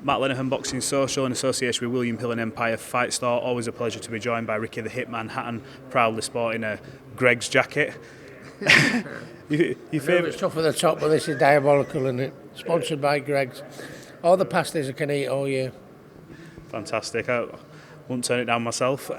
Matt Lenihan, Boxing Social, in association with William Hill and Empire Fight Store. Always a pleasure to be joined by Ricky the Hitman Hatton, proudly sporting a Greg's jacket. Your favourite? It's tough at the top, but this is diabolical, isn't it? Sponsored by Greg's. All the pasties I can eat all year. Fantastic. I won't turn it down myself.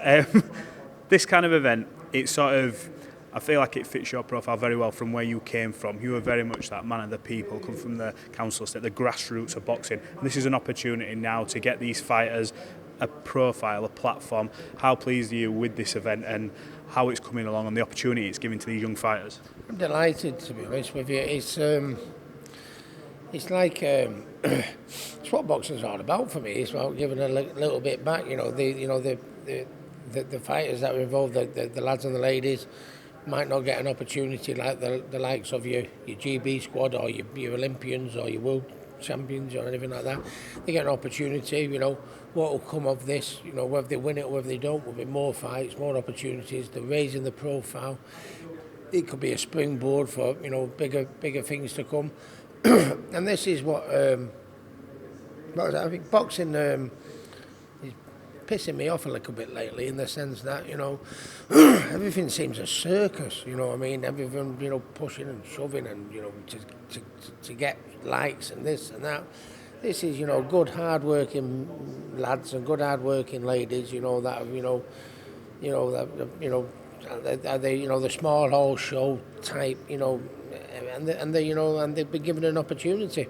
This kind of event, it's sort of, I feel like it fits your profile very well from where you came from. You were very much that man of the people, come from the council estate, the grassroots of boxing. And this is an opportunity now to get these fighters a profile, a platform. How pleased are you with this event and how it's coming along and the opportunity it's giving to these young fighters? I'm delighted, to be honest with you. It's like it's what boxing's all about for me. It's about giving a little bit back. The fighters that are involved, the lads and the ladies, might not get an opportunity like the likes of your GB squad or your Olympians or your world champions or anything like that. They get an opportunity. What will come of this? Whether they win it or whether they don't, will be more fights, more opportunities. They're raising the profile. It could be a springboard for bigger things to come. And this is what I think boxing is pissing me off a little bit lately, in the sense that everything seems a circus. Everyone pushing and shoving and to get likes and this and that. This is good hard-working lads and good hard-working ladies. That the small hall show type. And they've been given an opportunity.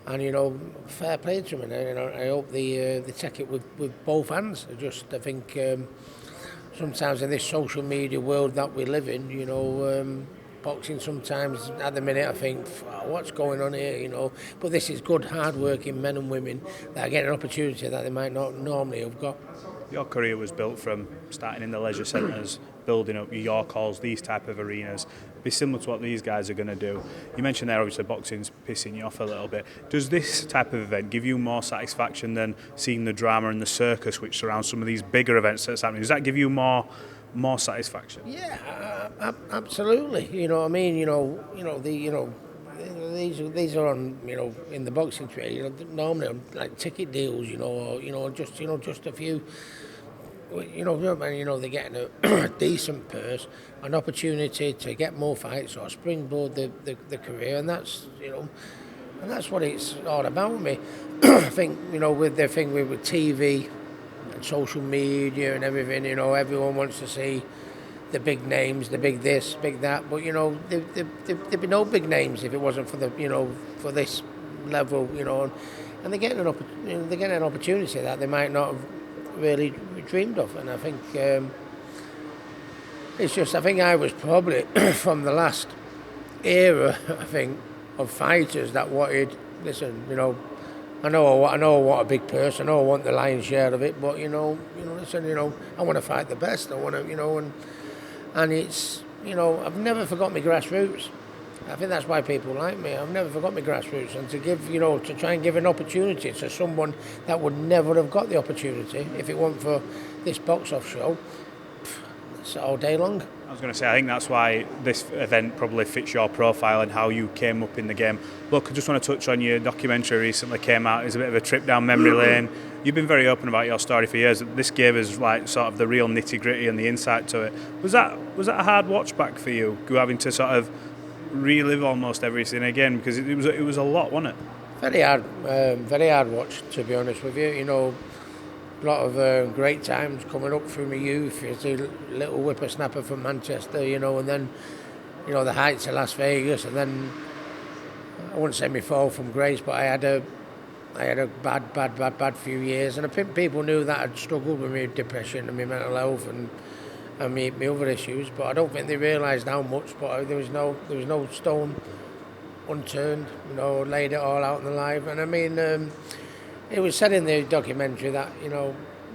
And fair play to them, and I hope they take it with both hands. I think sometimes in this social media world that we live in, boxing sometimes at the minute I think, what's going on here, But this is good, hard-working men and women that are getting an opportunity that they might not normally have got. Your career was built from starting in the leisure centres, building up your York halls, these type of arenas. Be similar to what these guys are going to do. You mentioned there, obviously, boxing's pissing you off a little bit. Does this type of event give you more satisfaction than seeing the drama and the circus which surrounds some of these bigger events that's happening? Does that give you more satisfaction? Yeah, absolutely. These are on, in the boxing trade, normally on like ticket deals, or just a few, they're getting a decent purse, an opportunity to get more fights or springboard the career, and that's what it's all about with me. I think, with the thing with TV and social media and everything, everyone wants to see the big names, the big this, big that, but there'd be no big names if it wasn't for for this level, and they're getting an opportunity that they might not have really dreamed of. And I think I think I was probably from the last era, I think, of fighters that wanted, listen, I know what a big person, I know I want the lion's share of it, but listen, I want to fight the best, I want to, and it's, I've never forgot my grassroots. I think that's why people like me. I've never forgot my grassroots, and to give, to try and give an opportunity to someone that would never have got the opportunity if it weren't for this box-off show, it's all day long. I was going to say, I think that's why this event probably fits your profile and how you came up in the game. Look, I just want to touch on your documentary recently came out. It was a bit of a trip down memory lane. You've been very open about your story for years. This gave us like sort of the real nitty-gritty and the insight to it. Was that a hard watch back for you, having to sort of relive almost everything again, because it was a lot, wasn't it? Very hard watch, to be honest with you. A lot of great times coming up through my youth. You see little whippersnapper from Manchester, and then the heights of Las Vegas, and then I wouldn't say my fall from grace, but I had a bad few years, and I think people knew that I'd struggled with my depression and my mental health and my other issues, but I don't think they realised how much. But there was no stone unturned, laid it all out in the live. And I mean, it was said in the documentary that it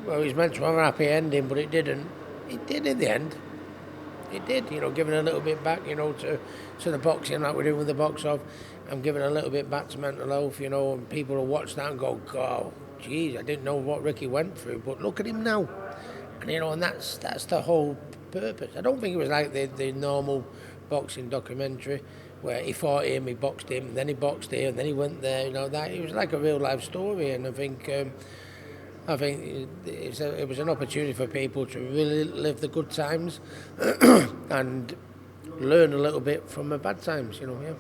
was meant to have a happy ending, but it didn't. It did in the end. It did, giving a little bit back, to the boxing like we're doing with the box off. I'm giving a little bit back to mental health, and people will watch that and go, God, geez, I didn't know what Ricky went through, but look at him now. And and that's the whole purpose. I don't think it was like the normal boxing documentary. where he fought him, he boxed him, and then he boxed here, and then he went there. You know, that it was like a real life story, and I think it was an opportunity for people to really live the good times and learn a little bit from the bad times. You know, yeah.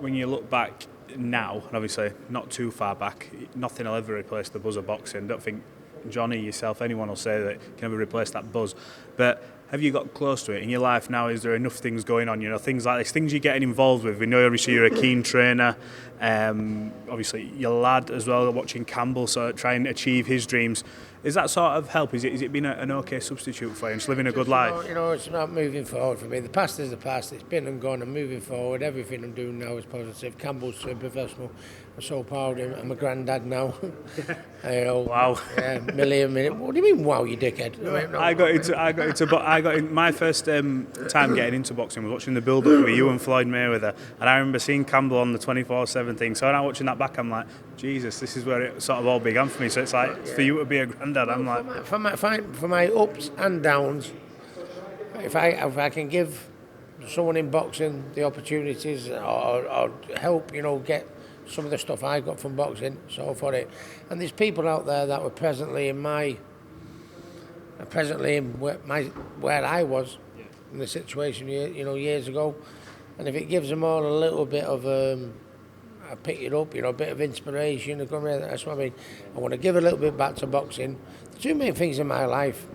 When you look back now, and obviously not too far back, nothing will ever replace the buzz of boxing. Don't think Johnny, yourself, anyone will say that can ever replace that buzz. But have you got close to it in your life now? Is there enough things going on? You know, things like this, things you're getting involved with. We know obviously you're a keen trainer. Obviously your lad as well, watching Campbell sort of try and achieve his dreams. Is that sort of help? Is it been an okay substitute for you and just living a good life? You know, it's not moving forward for me. The past is the past. It's been and gone. I'm moving forward. Everything I'm doing now is positive. Campbell's a professional. I'm so proud of him. I'm a granddad now. You know, wow. Yeah, million. What do you mean, wow, you dickhead? I got into my first time getting into boxing was watching the build-up with you and Floyd Mayweather, and I remember seeing Campbell on the 24/7 thing. So now watching that back, I'm like, Jesus, this is where it sort of all began for me. So it's like for you to be a granddad, I'm like, for my ups and downs, if I can give someone in boxing the opportunities or help, you know, get some of the stuff I got from boxing, so for it. And there's people out there that were presently in where I was in the situation, you know, years ago. And if it gives them all a little bit of I pick it up, you know, a bit of inspiration. That's what I mean. I want to give a little bit back to boxing. The two main things in my life: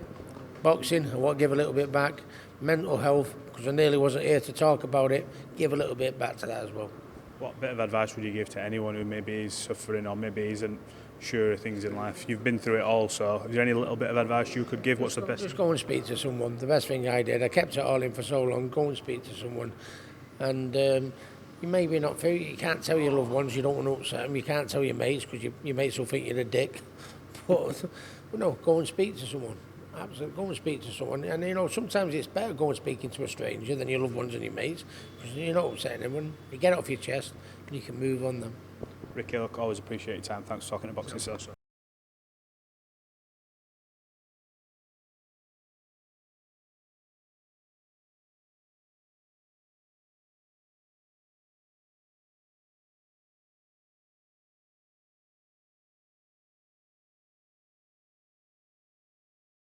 boxing, I want to give a little bit back. Mental health, because I nearly wasn't here to talk about it. Give a little bit back to that as well. What bit of advice would you give to anyone who maybe is suffering or maybe isn't sure of things in life? You've been through it all, so is there any little bit of advice you could give? What's the best? Just go and speak to someone. The best thing I did, I kept it all in for so long. Go and speak to someone, and you maybe not feel. You can't tell your loved ones. You don't want to upset them. You can't tell your mates because your mates will think you're a dick. But no, go and speak to someone. Absolutely, go and speak to someone. And you know, sometimes it's better going speaking to a stranger than your loved ones and your mates, because you're not upsetting anyone. You get it off your chest and you can move on them. Ricky, look, always appreciate your time. Thanks for talking to Boxing Social.